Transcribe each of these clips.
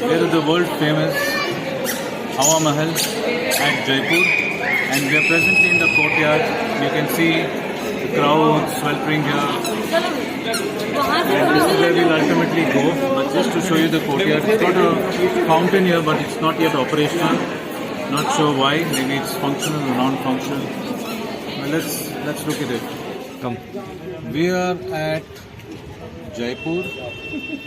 There is the world famous Hawa Mahal at Jaipur, and we are presently in the courtyard. You can see the crowd sweltering here, and this is where we'll ultimately go. But just to show you the courtyard, it's got a fountain here, but it's not yet operational. Not sure why. Maybe it's functional or non-functional. Well, let's look at it. Come. We are at Jaipur.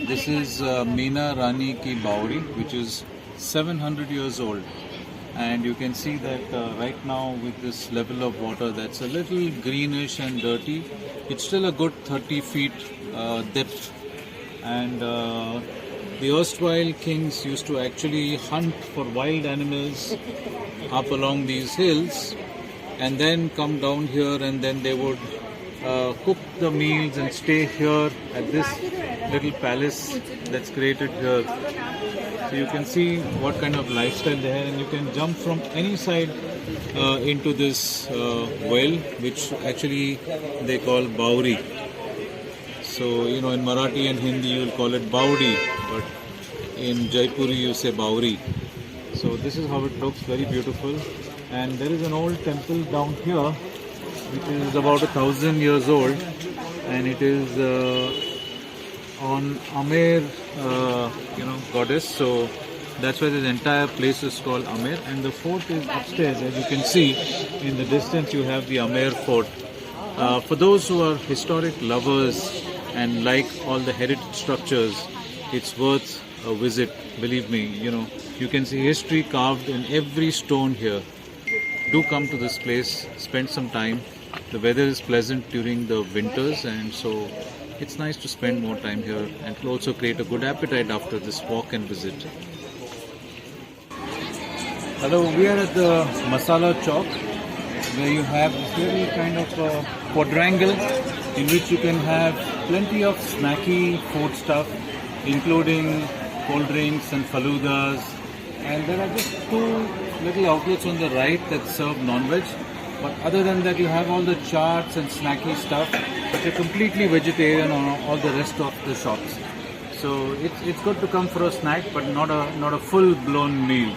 This is Meena Rani Ki Bauri, which is 700 years old. And you can see that right now with this level of water that's a little greenish and dirty, it's still a good 30 feet depth. And the erstwhile kings used to actually hunt for wild animals up along these hills and then come down here, and then they would cook the meals and stay here at this little palace that's created here. So you can see what kind of lifestyle they have, and you can jump from any side into this well, which actually they call Bauri. So, you know, in Marathi and Hindi you will call it Baudi, but in Jaipuri you say Bauri. So this is how it looks, very beautiful. And there is an old temple down here, which is about 1,000 years old, and it is on Amer, goddess. So that's why this entire place is called Amer. And the fort is upstairs. As you can see in the distance, you have the Amer fort. For those who are historic lovers and like all the heritage structures, it's worth a visit. Believe me, you can see history carved in every stone here. Do come to this place, spend some time. The weather is pleasant during the winters, and so it's nice to spend more time here, and it will also create a good appetite after this walk and visit. Hello, we are at the Masala Chowk, where you have this little kind of quadrangle in which you can have plenty of snacky food stuff, including cold drinks and faludas. And there are just two little outlets on the right that serve non-veg. But other than that, you have all the chaats and snacky stuff, but you're completely vegetarian on all the rest of the shops. So it's good to come for a snack, but not a full-blown meal.